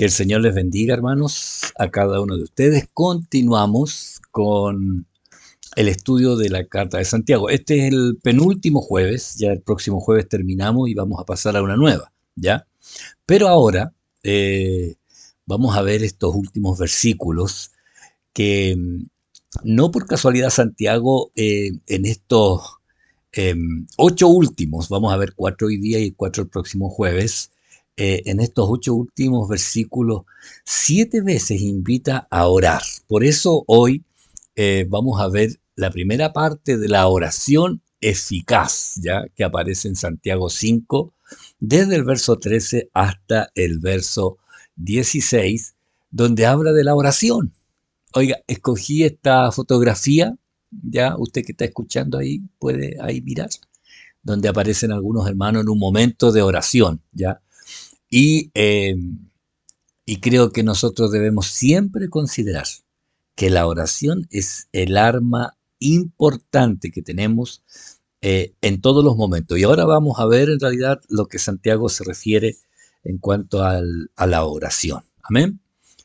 Que el Señor les bendiga, hermanos, a cada uno de ustedes. Continuamos con el estudio de la Carta de Santiago. Este es el penúltimo jueves, ya el próximo jueves terminamos y vamos a pasar a una nueva, ¿ya? Pero ahora vamos a ver estos últimos versículos que no por casualidad Santiago en estos 8 últimos, vamos a ver 4 hoy día y 4 el próximo jueves, en estos 8 últimos versículos, 7 veces invita a orar. Por eso hoy vamos a ver la primera parte de la oración eficaz, ya que aparece en Santiago 5, desde el verso 13 hasta el verso 16, donde habla de la oración. Oiga, escogí esta fotografía, ya usted que está escuchando ahí puede ahí mirar, donde aparecen algunos hermanos en un momento de oración, ya. Y, eh, y creo que nosotros debemos siempre considerar que la oración es el arma importante que tenemos en todos los momentos. Y ahora vamos a ver en realidad lo que Santiago se refiere en cuanto a la oración. Amén.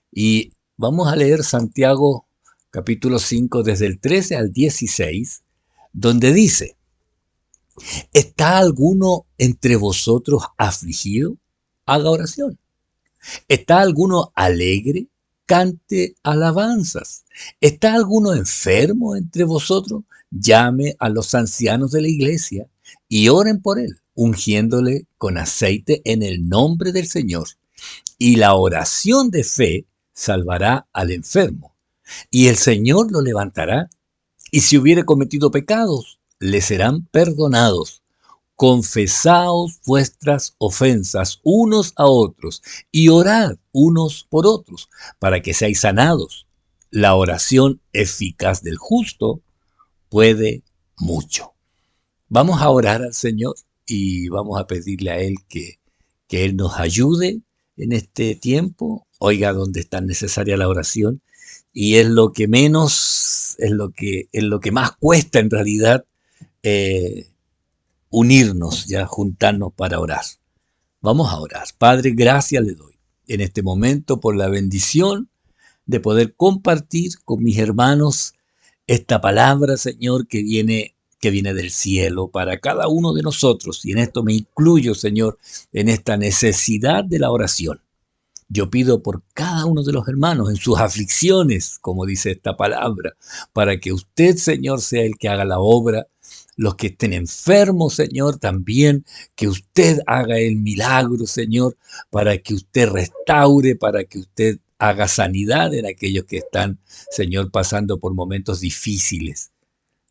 Y vamos a leer Santiago capítulo 5 desde el 13 al 16, donde dice, ¿está alguno entre vosotros afligido? Haga oración. ¿Está alguno alegre? Cante alabanzas. ¿Está alguno enfermo entre vosotros? Llame a los ancianos de la iglesia y oren por él, ungiéndole con aceite en el nombre del Señor. Y la oración de fe salvará al enfermo, y el Señor lo levantará. Y si hubiere cometido pecados, le serán perdonados. Confesaos vuestras ofensas unos a otros y orad unos por otros para que seáis sanados. La oración eficaz del justo puede mucho. Vamos a orar al Señor y vamos a pedirle a Él que Él nos ayude en este tiempo. Oiga, donde es tan necesaria la oración y es lo que menos, es lo que más cuesta en realidad eh, unirnos, ya juntarnos para orar. Vamos a orar. Padre, gracias le doy en este momento por la bendición de poder compartir con mis hermanos esta palabra, Señor, que viene del cielo para cada uno de nosotros. Y en esto me incluyo, Señor, en esta necesidad de la oración. Yo pido por cada uno de los hermanos en sus aflicciones, como dice esta palabra, para que usted, Señor, sea el que haga la obra. Los que estén enfermos, Señor, también que usted haga el milagro, Señor, para que usted restaure, para que usted haga sanidad en aquellos que están, Señor, pasando por momentos difíciles.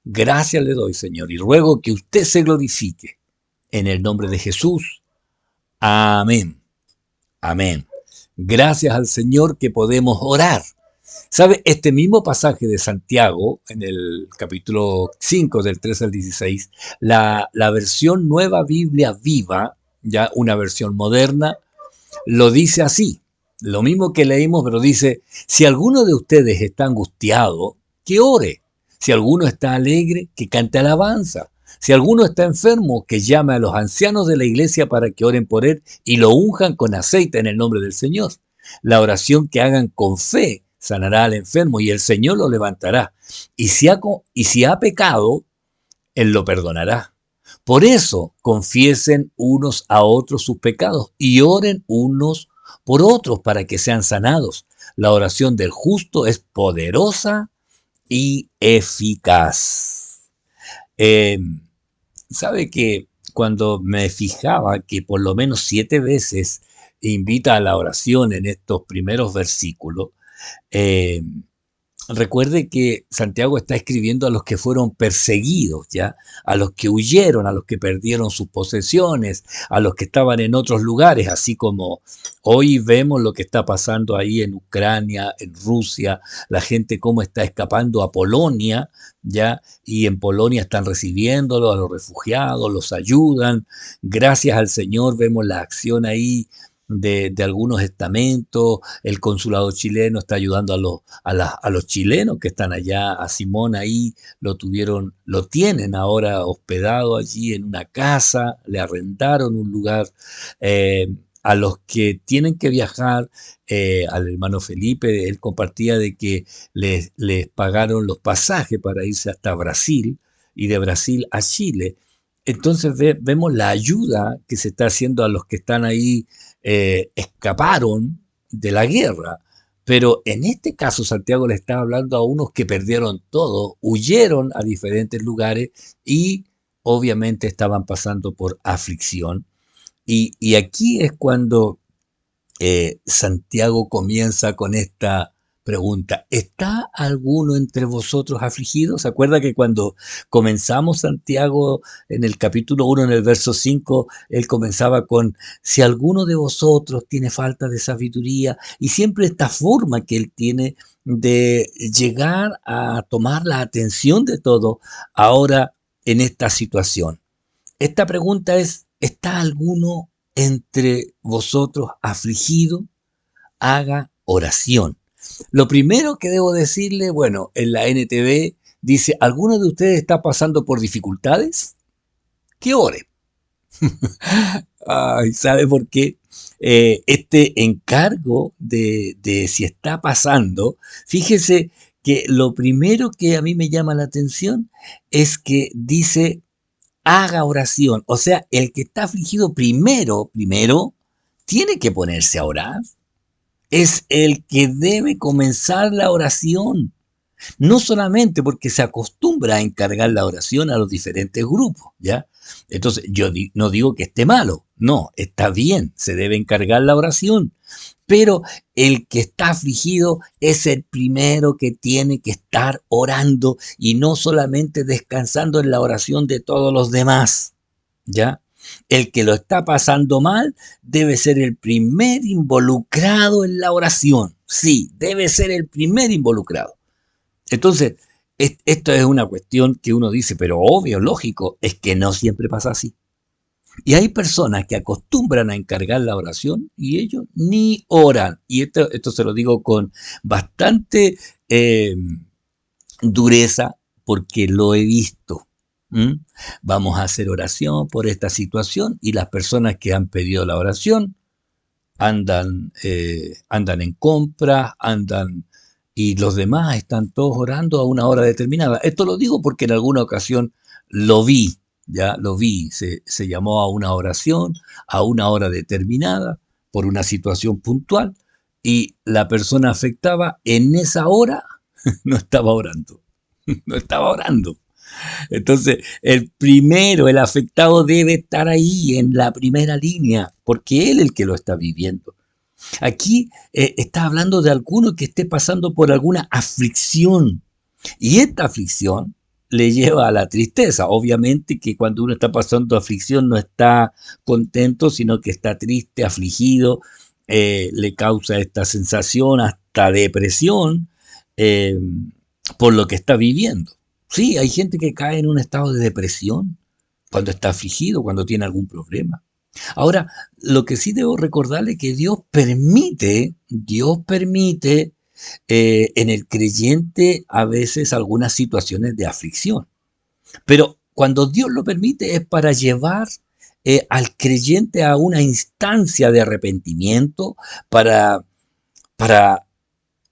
Gracias le doy, Señor, y ruego que usted se glorifique. En el nombre de Jesús. Amén. Amén. Gracias al Señor que podemos orar. ¿Sabe? Este mismo pasaje de Santiago, en el capítulo 5 del 13 al 16, la versión Nueva Biblia Viva, ya una versión moderna, lo dice así. Lo mismo que leímos, pero dice, si alguno de ustedes está angustiado, que ore. Si alguno está alegre, que cante alabanza. Si alguno está enfermo, que llame a los ancianos de la iglesia para que oren por él y lo unjan con aceite en el nombre del Señor. La oración que hagan con fe sanará al enfermo y el Señor lo levantará. Y si ha pecado, Él lo perdonará. Por eso confiesen unos a otros sus pecados y oren unos por otros para que sean sanados. La oración del justo es poderosa y eficaz. Eh, ¿Sabe que cuando me fijaba que por lo menos 7 veces invita a la oración en estos primeros versículos, eh, recuerde que Santiago está escribiendo a los que fueron perseguidos, ¿ya? A los que huyeron, a los que perdieron sus posesiones, a los que estaban en otros lugares, así como hoy vemos lo que está pasando ahí en Ucrania, en Rusia, la gente cómo está escapando a Polonia, ¿ya? Y en Polonia están recibiéndolo a los refugiados, los ayudan. Gracias al Señor vemos la acción ahí de algunos estamentos, el consulado chileno está ayudando a los chilenos que están allá, a Simón ahí, lo tienen ahora hospedado allí en una casa, le arrendaron un lugar, eh, a los que tienen que viajar, al hermano Felipe, él compartía de que les pagaron los pasajes para irse hasta Brasil y de Brasil a Chile. Entonces vemos la ayuda que se está haciendo a los que están ahí, escaparon de la guerra. Pero en este caso Santiago le está hablando a unos que perdieron todo, huyeron a diferentes lugares y obviamente estaban pasando por aflicción. Y aquí es cuando Santiago comienza con esta pregunta: ¿está alguno entre vosotros afligido? ¿Se acuerda que cuando comenzamos Santiago en el capítulo 1, en el verso 5, él comenzaba con: si alguno de vosotros tiene falta de sabiduría? Y siempre esta forma que él tiene de llegar a tomar la atención de todo ahora en esta situación. Esta pregunta es: ¿está alguno entre vosotros afligido? Haga oración. Lo primero que debo decirle, bueno, en la NTV dice: ¿alguno de ustedes está pasando por dificultades? Que ore. Ay, ¿sabe por qué? Este encargo de si está pasando, fíjese que lo primero que a mí me llama la atención es que dice: haga oración. O sea, el que está afligido primero, tiene que ponerse a orar. Es el que debe comenzar la oración. No solamente porque se acostumbra a encargar la oración a los diferentes grupos, ¿ya? Entonces, no digo que esté malo, no, está bien, se debe encargar la oración. Pero el que está afligido es el primero que tiene que estar orando y no solamente descansando en la oración de todos los demás, ¿ya? El que lo está pasando mal debe ser el primer involucrado en la oración. Sí, debe ser el primer involucrado. Entonces, esto es una cuestión que uno dice, pero obvio, lógico, es que no siempre pasa así. Y hay personas que acostumbran a encargar la oración y ellos ni oran. Y esto se lo digo con bastante dureza porque lo he visto. ¿Mm? Vamos a hacer oración por esta situación y las personas que han pedido la oración andan en compra, y los demás están todos orando a una hora determinada. Esto lo digo porque en alguna ocasión lo vi, ya lo vi, se llamó a una oración a una hora determinada por una situación puntual y la persona afectada en esa hora no estaba orando, no estaba orando. Entonces, el afectado debe estar ahí en la primera línea, porque él es el que lo está viviendo. Aquí está hablando de alguno que esté pasando por alguna aflicción. Y esta aflicción le lleva a la tristeza. Obviamente que cuando uno está pasando aflicción no está contento, sino que está triste, afligido, le causa esta sensación, hasta depresión, eh, por lo que está viviendo. Sí, hay gente que cae en un estado de depresión cuando está afligido, cuando tiene algún problema. Ahora, lo que sí debo recordarle es que Dios permite en el creyente a veces algunas situaciones de aflicción. Pero cuando Dios lo permite es para llevar al creyente a una instancia de arrepentimiento, para, para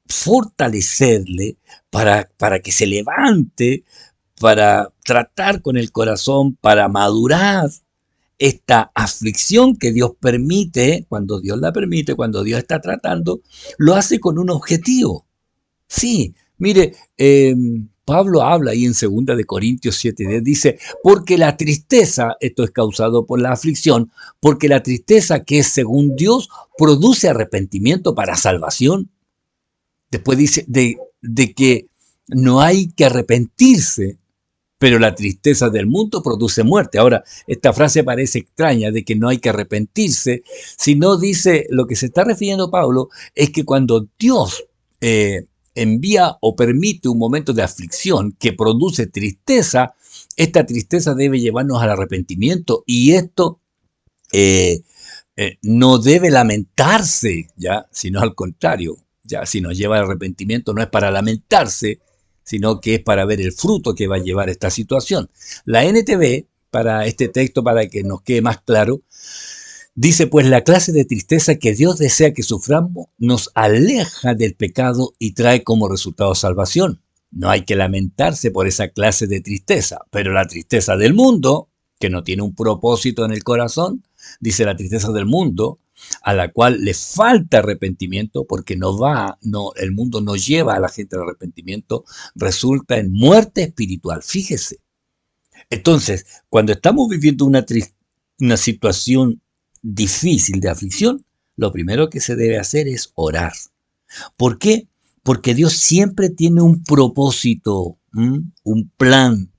fortalecerle, para que se levante, para tratar con el corazón, para madurar esta aflicción que Dios permite, cuando Dios la permite, cuando Dios está tratando, lo hace con un objetivo. Sí, mire, Pablo habla ahí en 2 Corintios 7:10, dice: porque la tristeza, esto es causado por la aflicción, porque la tristeza que es según Dios produce arrepentimiento para salvación. Después dice de que no hay que arrepentirse, pero la tristeza del mundo produce muerte. Ahora, esta frase parece extraña de que no hay que arrepentirse, sino dice, lo que se está refiriendo Pablo es que cuando Dios envía o permite un momento de aflicción que produce tristeza, esta tristeza debe llevarnos al arrepentimiento y esto no debe lamentarse, ¿ya? Sino al contrario, ya si nos lleva al arrepentimiento no es para lamentarse, sino que es para ver el fruto que va a llevar esta situación. La NTV, para este texto, para que nos quede más claro, Dice, pues la clase de tristeza que Dios desea que suframos nos aleja del pecado y trae como resultado salvación. No hay que lamentarse por esa clase de tristeza, pero la tristeza del mundo, que no tiene un propósito en el corazón, dice la tristeza del mundo, a la cual le falta arrepentimiento, porque el mundo no lleva a la gente al arrepentimiento, resulta en muerte espiritual. Fíjese. Entonces, cuando estamos viviendo una situación difícil de aflicción, lo primero que se debe hacer es orar. ¿Por qué? Porque Dios siempre tiene un propósito, un plan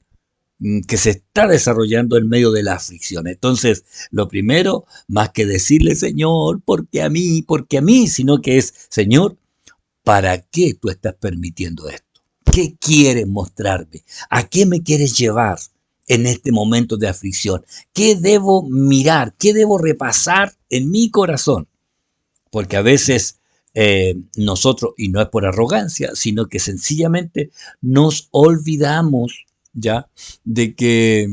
que se está desarrollando en medio de la aflicción. Entonces, lo primero, más que decirle, Señor, porque a mí, sino que es, Señor, ¿para qué tú estás permitiendo esto? ¿Qué quieres mostrarme? ¿A qué me quieres llevar en este momento de aflicción? ¿Qué debo mirar? ¿Qué debo repasar en mi corazón? Porque a veces nosotros, y no es por arrogancia, sino que sencillamente nos olvidamos ya de que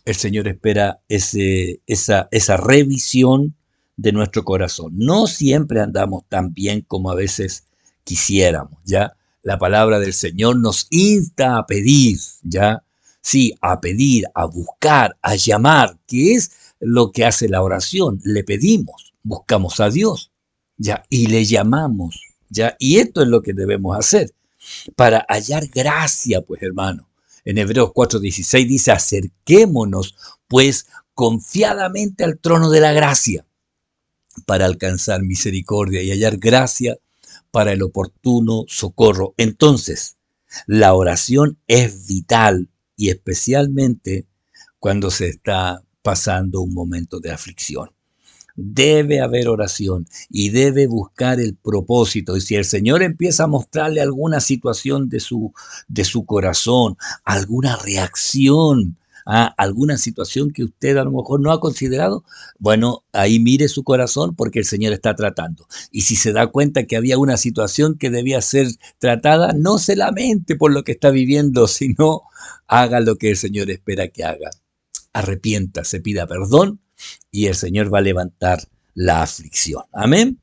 el Señor espera esa revisión de nuestro corazón. No siempre andamos tan bien como a veces quisiéramos, ¿ya? La palabra del Señor nos insta a pedir, ¿ya? Sí, a pedir, a buscar, a llamar, que es lo que hace la oración. Le pedimos, buscamos a Dios, ¿ya? Y le llamamos, ¿ya? Y esto es lo que debemos hacer para hallar gracia, pues hermano. En Hebreos 4:16 dice, acerquémonos pues confiadamente al trono de la gracia para alcanzar misericordia y hallar gracia para el oportuno socorro. Entonces, la oración es vital y especialmente cuando se está pasando un momento de aflicción. Debe haber oración y debe buscar el propósito. Y si el Señor empieza a mostrarle alguna situación de su corazón, alguna reacción a alguna situación que usted a lo mejor no ha considerado, bueno, ahí mire su corazón porque el Señor está tratando. Y si se da cuenta que había una situación que debía ser tratada, no se lamente por lo que está viviendo, sino haga lo que el Señor espera que haga. Arrepiéntase, pida perdón y el Señor va a levantar la aflicción. Amén.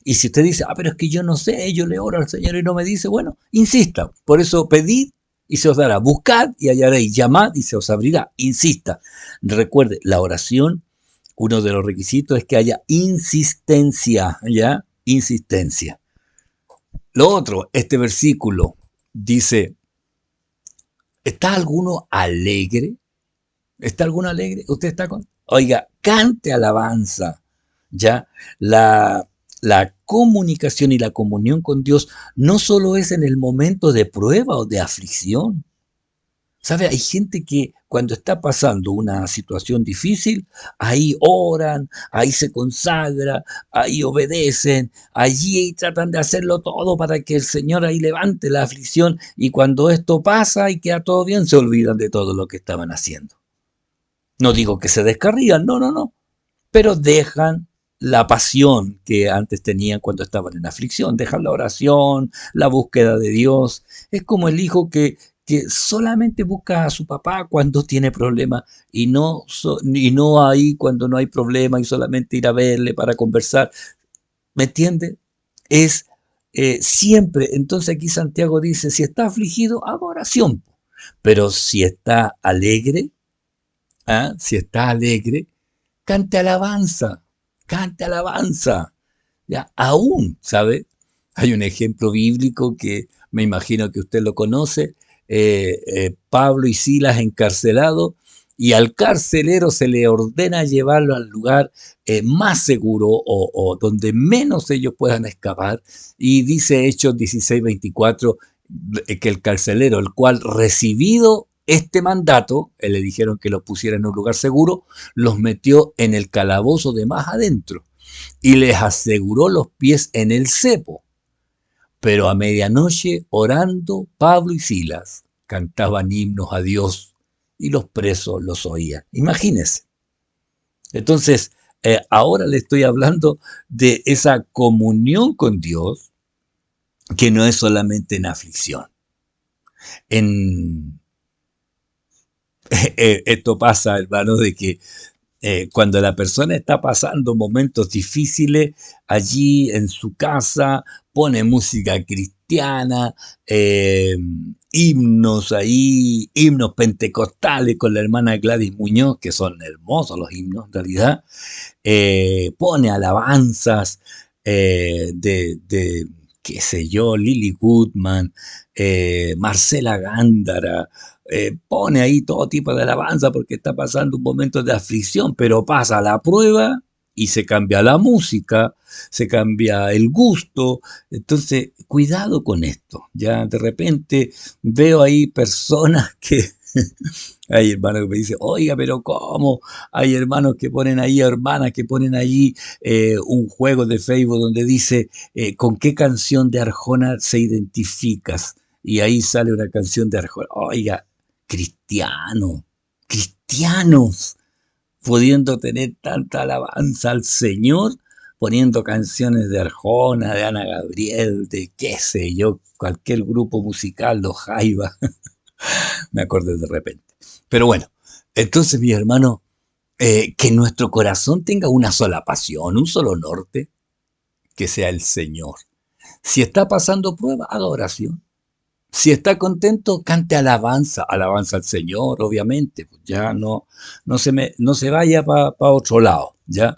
Y si usted dice, pero es que yo no sé, yo le oro al Señor y no me dice, bueno, insista. Por eso pedid y se os dará. Buscad y hallaréis. Llamad y se os abrirá. Insista. Recuerde, la oración, uno de los requisitos es que haya insistencia, ¿ya? Insistencia. Lo otro, este versículo dice, ¿está alguno alegre? ¿Está alguno alegre? ¿Usted está con? Oiga, cante alabanza. Ya, la comunicación y la comunión con Dios no solo es en el momento de prueba o de aflicción. ¿Sabe? Hay gente que cuando está pasando una situación difícil, ahí oran, ahí se consagra, ahí obedecen, allí tratan de hacerlo todo para que el Señor ahí levante la aflicción y cuando esto pasa y queda todo bien, se olvidan de todo lo que estaban haciendo. No digo que se descarrían, no, no, no, pero dejan la pasión que antes tenían cuando estaban en aflicción, dejan la oración, la búsqueda de Dios. Es como el hijo que solamente busca a su papá cuando tiene problemas y no ahí cuando no hay problema y solamente ir a verle para conversar. ¿Me entiende? Es siempre, entonces aquí Santiago dice, si está afligido, haga oración, pero si está alegre, si está alegre, cante alabanza, ya, aún, ¿sabe? Hay un ejemplo bíblico que me imagino que usted lo conoce, Pablo y Silas encarcelados, y al carcelero se le ordena llevarlo al lugar más seguro o donde menos ellos puedan escapar, y dice Hechos 16:24 que el carcelero, el cual recibido este mandato, le dijeron que los pusiera en un lugar seguro, los metió en el calabozo de más adentro y les aseguró los pies en el cepo. Pero a medianoche, orando, Pablo y Silas cantaban himnos a Dios y los presos los oían. Imagínense. Entonces, ahora le estoy hablando de esa comunión con Dios que no es solamente en aflicción. Esto pasa, hermano, de que Cuando la persona está pasando momentos difíciles, allí en su casa pone música cristiana, eh, himnos ahí, himnos pentecostales con la hermana Gladys Muñoz, que son hermosos los himnos en realidad, pone alabanzas de, qué sé yo, Lily Goodman, Marcela Gándara, pone ahí todo tipo de alabanza porque está pasando un momento de aflicción, pero pasa la prueba y se cambia la música, se cambia el gusto. Entonces, cuidado con esto. Ya de repente veo ahí personas que hay hermanos que me dicen, oiga, pero ¿cómo? Hay hermanos que ponen ahí, hermanas que ponen allí un juego de Facebook donde dice, ¿con qué canción de Arjona se identificas? Y ahí sale una canción de Arjona. Oiga, cristiano, cristianos, pudiendo tener tanta alabanza al Señor, poniendo canciones de Arjona, de Ana Gabriel, de qué sé yo, cualquier grupo musical, los Jaiba, me acordé de repente. Pero bueno, entonces, mi hermano, que nuestro corazón tenga una sola pasión, un solo norte, que sea el Señor. Si está pasando prueba, haga oración. Si está contento, cante alabanza, alabanza al Señor, obviamente. Pues ya no se vaya para otro lado, ¿ya?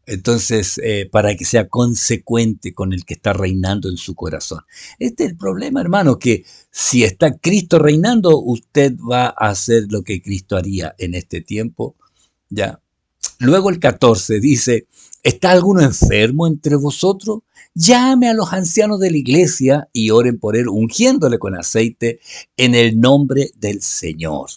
Entonces, para que sea consecuente con el que está reinando en su corazón. Este es el problema, hermano, que si está Cristo reinando, usted va a hacer lo que Cristo haría en este tiempo, ¿ya? Luego el 14 dice, ¿está alguno enfermo entre vosotros? Llame a los ancianos de la iglesia y oren por él, ungiéndole con aceite en el nombre del Señor.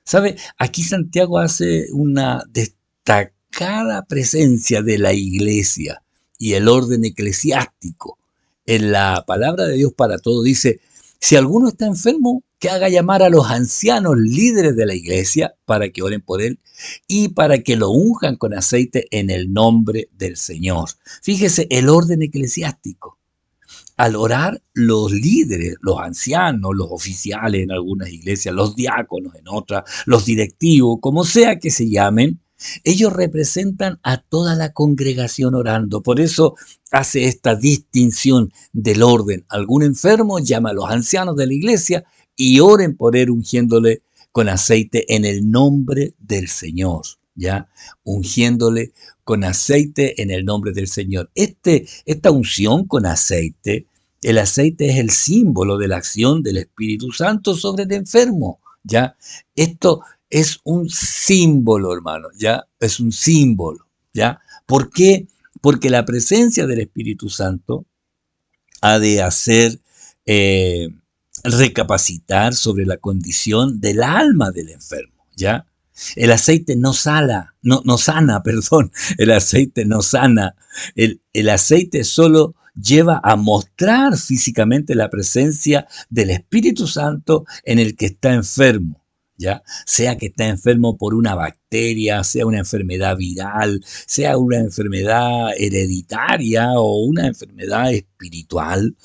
¿Sabe? Aquí Santiago hace una destacada presencia de la iglesia y el orden eclesiástico. En la palabra de Dios para todo dice, si alguno está enfermo, que haga llamar a los ancianos líderes de la iglesia para que oren por él y para que lo unjan con aceite en el nombre del Señor. Fíjese el orden eclesiástico. Al orar, los líderes, los ancianos, los oficiales en algunas iglesias, los diáconos en otras, los directivos, como sea que se llamen, ellos representan a toda la congregación orando. Por eso hace esta distinción del orden. Algún enfermo llama a los ancianos de la iglesia y oren por él ungiéndole con aceite en el nombre del Señor, ¿ya? Ungiéndole con aceite en el nombre del Señor. Esta unción con aceite, el aceite es el símbolo de la acción del Espíritu Santo sobre el enfermo, ¿ya? Esto es un símbolo, hermano, ¿ya? Es un símbolo, ¿ya? ¿Por qué? Porque la presencia del Espíritu Santo ha de hacer eh, recapacitar sobre la condición del alma del enfermo, ¿ya? El aceite no sana, perdón, el aceite no sana. El aceite solo lleva a mostrar físicamente la presencia del Espíritu Santo en el que está enfermo, ¿ya? Sea que está enfermo por una bacteria, sea una enfermedad viral, sea una enfermedad hereditaria o una enfermedad espiritual,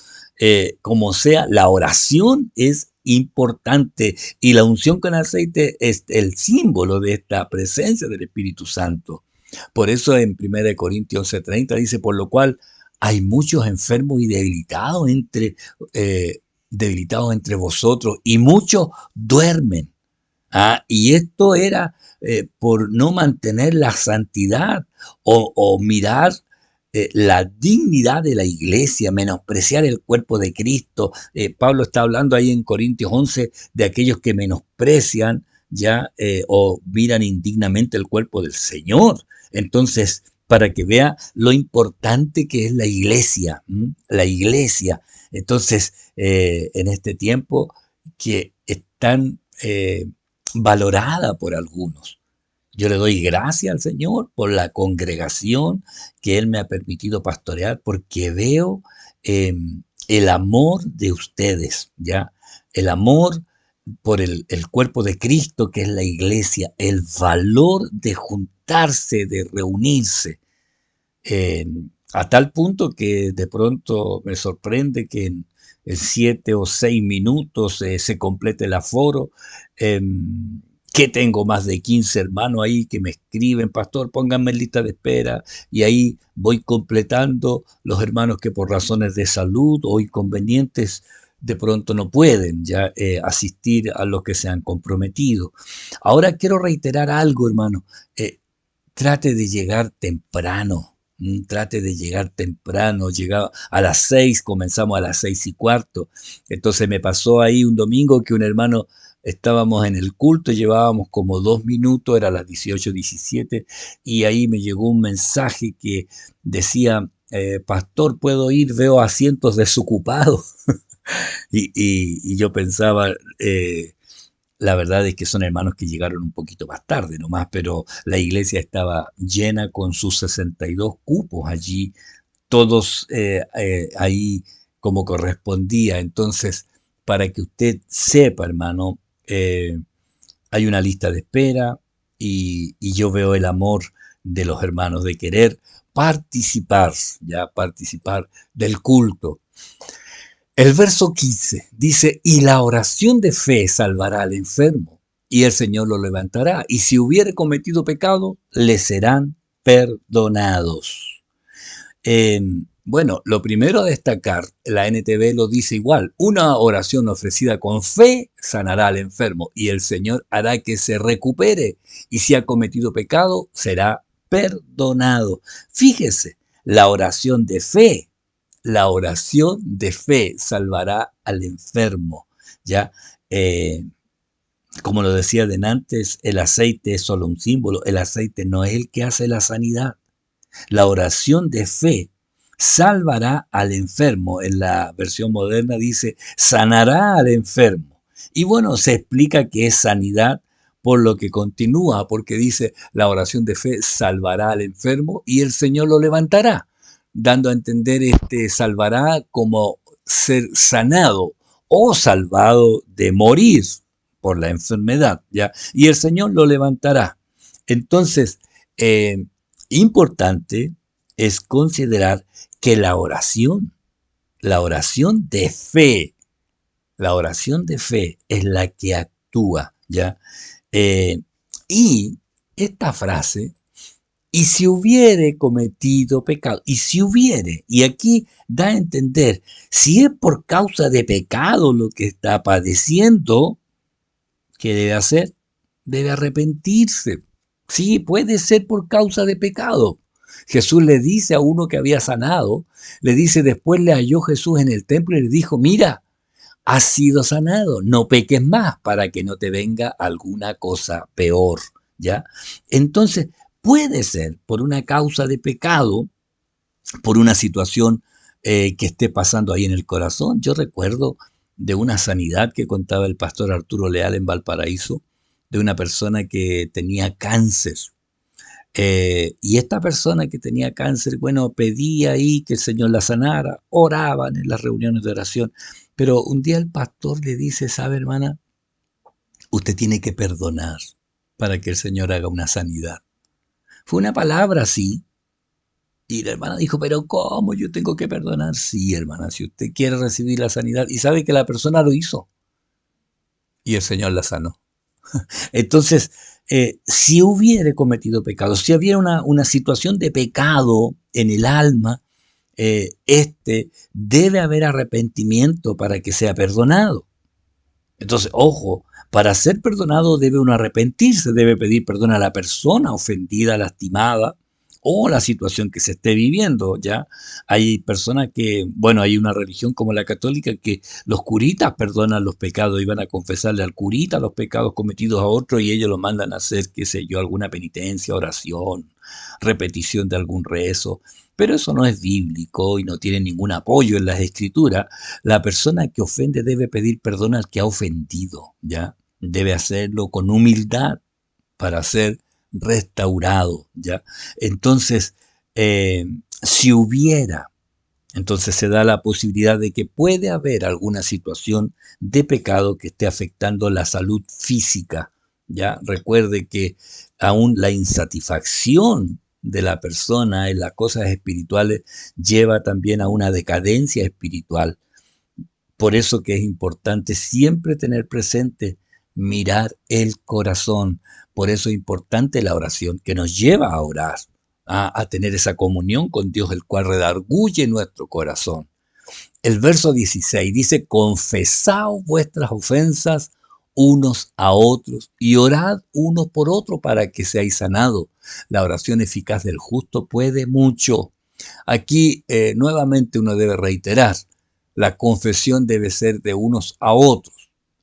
como sea, la oración es importante y la unción con aceite es el símbolo de esta presencia del Espíritu Santo. Por eso en 1 Corintios 11:30 dice, por lo cual hay muchos enfermos y debilitados entre vosotros y muchos duermen. Y esto era por no mantener la santidad o mirar la dignidad de la iglesia, menospreciar el cuerpo de Cristo. Pablo está hablando ahí en Corintios 11 de aquellos que menosprecian ya o miran indignamente el cuerpo del Señor. Entonces, para que vea lo importante que es la iglesia, la iglesia. Entonces, en este tiempo que están valorada por algunos. Yo le doy gracias al Señor por la congregación que Él me ha permitido pastorear, porque veo eh, el amor de ustedes, ¿ya? El amor por el cuerpo de Cristo, que es la iglesia, el valor de juntarse, de reunirse, eh, a tal punto que de pronto me sorprende que en 7 o 6 minutos se complete el aforo. que tengo más de 15 hermanos ahí que me escriben, pastor, pónganme en lista de espera, y ahí voy completando los hermanos que por razones de salud o inconvenientes de pronto no pueden ya asistir a los que se han comprometido. Ahora quiero reiterar algo, hermano. Trate de llegar temprano. Trate de llegar temprano. Llegaba a las 6, comenzamos a las 6:15. Entonces me pasó ahí un domingo que un hermano, estábamos en el culto, llevábamos como 2 minutos, era las 18:17, y ahí me llegó un mensaje que decía, pastor, ¿puedo ir? Veo asientos desocupados. Y yo pensaba, la verdad es que son hermanos que llegaron un poquito más tarde nomás, pero la iglesia estaba llena con sus 62 cupos allí, todos ahí como correspondía. Entonces, para que usted sepa, hermano, hay una lista de espera y yo veo el amor de los hermanos de querer participar, ya participar del culto. El verso 15 dice, y la oración de fe salvará al enfermo, y el Señor lo levantará, y si hubiere cometido pecado, le serán perdonados. Bueno, lo primero a destacar, la NTV lo dice igual, una oración ofrecida con fe sanará al enfermo, y el Señor hará que se recupere, y si ha cometido pecado, será perdonado. Fíjese, la oración de fe. La oración de fe salvará al enfermo, ¿ya? Eh, como lo decía antes, el aceite es solo un símbolo, el aceite no es el que hace la sanidad. La oración de fe salvará al enfermo. En la versión moderna dice, sanará al enfermo. Y bueno, se explica que es sanidad por lo que continúa, porque dice, la oración de fe salvará al enfermo y el Señor lo levantará, dando a entender este salvará como ser sanado o salvado de morir por la enfermedad, ¿ya? Y el Señor lo levantará. Entonces, importante es considerar que la oración de fe, la oración de fe es la que actúa, ¿ya? Eh, y esta frase, y si hubiere cometido pecado, y si hubiere, y aquí da a entender, si es por causa de pecado lo que está padeciendo, ¿qué debe hacer? Debe arrepentirse. Sí, puede ser por causa de pecado. Jesús le dice a uno que había sanado, le dice, después le halló Jesús en el templo y le dijo, mira, has sido sanado, no peques más para que no te venga alguna cosa peor, ¿ya? Entonces, puede ser por una causa de pecado, por una situación que esté pasando ahí en el corazón. Yo recuerdo de una sanidad que contaba el pastor Arturo Leal en Valparaíso, de una persona que tenía cáncer. Y esta persona que tenía cáncer, bueno, pedía ahí que el Señor la sanara, oraban en las reuniones de oración, pero un día el pastor le dice, ¿sabe, hermana? Usted tiene que perdonar para que el Señor haga una sanidad. Fue una palabra así, y la hermana dijo, pero ¿cómo yo tengo que perdonar? Sí, hermana, si usted quiere recibir la sanidad, y sabe que la persona lo hizo, y el Señor la sanó. Entonces, si hubiere cometido pecado, si hubiera una situación de pecado en el alma, debe haber arrepentimiento para que sea perdonado. Entonces, ojo, para ser perdonado debe uno arrepentirse, debe pedir perdón a la persona ofendida, lastimada, o la situación que se esté viviendo, ¿ya? Hay personas que, bueno, hay una religión como la católica que los curitas perdonan los pecados y van a confesarle al curita los pecados cometidos a otro y ellos lo mandan a hacer, qué sé yo, alguna penitencia, oración, repetición de algún rezo. Pero eso no es bíblico y no tiene ningún apoyo en las escrituras. La persona que ofende debe pedir perdón al que ha ofendido, ¿ya? Debe hacerlo con humildad para ser restaurado, ¿ya? Entonces, si hubiera, entonces se da la posibilidad de que puede haber alguna situación de pecado que esté afectando la salud física, ¿ya? Recuerde que aún la insatisfacción de la persona en las cosas espirituales lleva también a una decadencia espiritual. Por eso que es importante siempre tener presente mirar el corazón. Por eso es importante la oración que nos lleva a orar, a tener esa comunión con Dios, el cual redarguye nuestro corazón. El verso 16 dice, confesaos vuestras ofensas unos a otros y orad uno por otro para que seáis sanados. La oración eficaz del justo puede mucho. Aquí nuevamente uno debe reiterar, la confesión debe ser de unos a otros.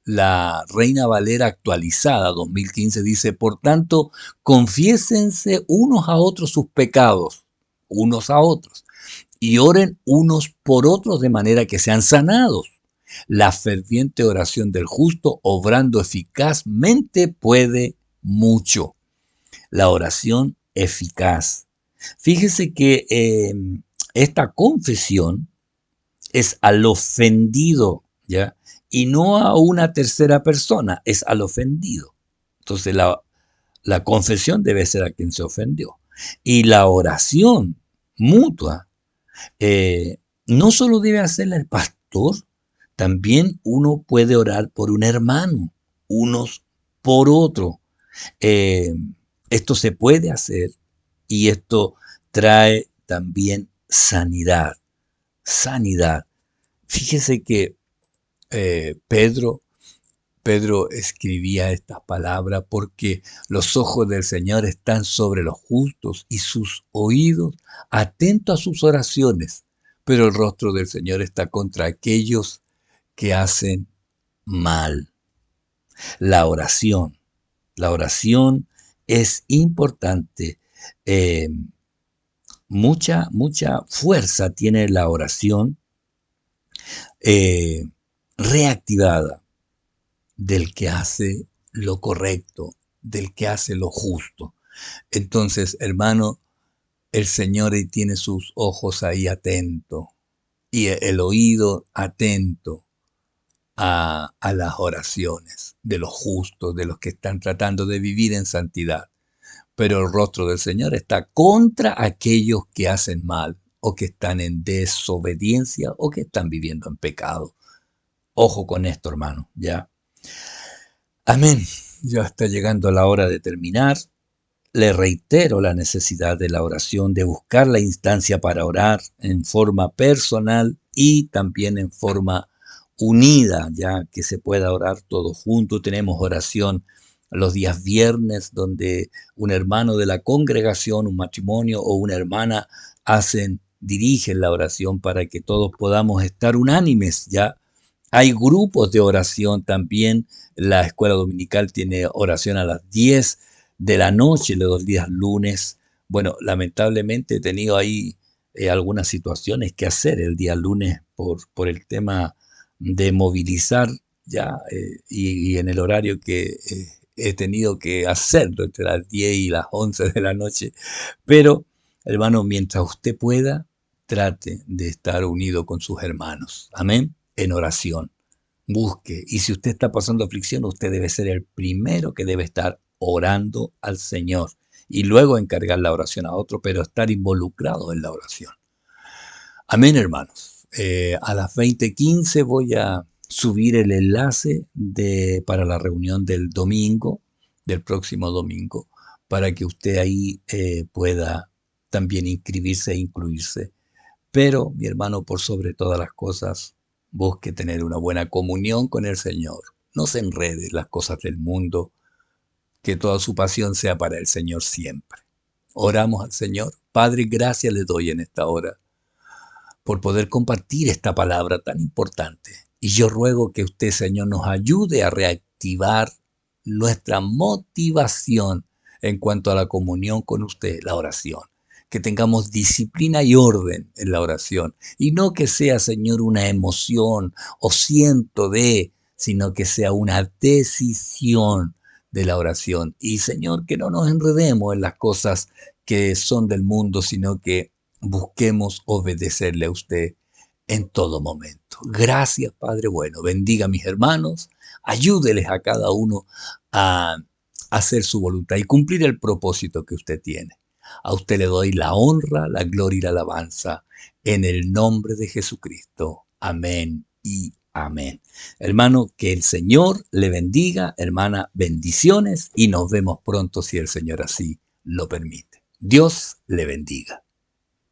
La Reina Valera actualizada 2015 dice, por tanto, confiésense unos a otros sus pecados, unos a otros, y oren unos por otros de manera que sean sanados. La ferviente oración del justo, obrando eficazmente, puede mucho. La oración eficaz. Fíjese que esta confesión es al ofendido, ¿ya? Y no a una tercera persona, es al ofendido. Entonces la confesión debe ser a quien se ofendió. Y la oración mutua no solo debe hacerla el pastor, también uno puede orar por un hermano, unos por otro. Eh, Esto se puede hacer y esto trae también sanidad. Sanidad. Fíjese que Pedro escribía estas palabras porque los ojos del Señor están sobre los justos y sus oídos atentos a sus oraciones, pero el rostro del Señor está contra aquellos que hacen mal. La oración, la oración es importante. Eh, mucha fuerza tiene la oración eh, reactivada del que hace lo correcto, del que hace lo justo. Entonces, hermano, el Señor ahí tiene sus ojos ahí atentos y el oído atento a las oraciones de los justos, de los que están tratando de vivir en santidad. Pero el rostro del Señor está contra aquellos que hacen mal o que están en desobediencia o que están viviendo en pecado. Ojo con esto, hermano, ¿ya? Amén. Ya está llegando la hora de terminar. Le reitero la necesidad de la oración, de buscar la instancia para orar en forma personal y también en forma unida, ya que se pueda orar todos juntos. Tenemos oración los días viernes, donde un hermano de la congregación, un matrimonio o una hermana dirigen la oración para que todos podamos estar unánimes, ya. Hay grupos de oración también. La escuela dominical tiene oración a las 10 de la noche, los días lunes. Bueno, lamentablemente he tenido ahí algunas situaciones que hacer el día lunes por el tema de movilizar ya y en el horario que he tenido que hacerlo entre las 10 y las 11 de la noche. Pero, hermano, mientras usted pueda, trate de estar unido con sus hermanos. Amén. En oración. Busque. Y si usted está pasando aflicción, usted debe ser el primero que debe estar orando al Señor. Y luego encargar la oración a otro, pero estar involucrado en la oración. Amén, hermanos. A las 20:15 voy a subir el enlace para la reunión del domingo, del próximo domingo, para que usted ahí pueda también inscribirse e incluirse. Pero, mi hermano, por sobre todas las cosas, busque tener una buena comunión con el Señor. No se enrede en las cosas del mundo, que toda su pasión sea para el Señor siempre. Oramos al Señor. Padre, gracias le doy en esta hora por poder compartir esta palabra tan importante. Y yo ruego que usted, Señor, nos ayude a reactivar nuestra motivación en cuanto a la comunión con usted, la oración. Que tengamos disciplina y orden en la oración. Y no que sea, Señor, una emoción o siento de, sino que sea una decisión de la oración. Y, Señor, que no nos enredemos en las cosas que son del mundo, sino que busquemos obedecerle a usted en todo momento. Gracias, Padre bueno. Bendiga a mis hermanos, ayúdeles a cada uno a hacer su voluntad y cumplir el propósito que usted tiene. A usted le doy la honra, la gloria y la alabanza en el nombre de Jesucristo. Amén y Amén. Hermano, que el Señor le bendiga, hermana, bendiciones y nos vemos pronto si el Señor así lo permite. Dios le bendiga.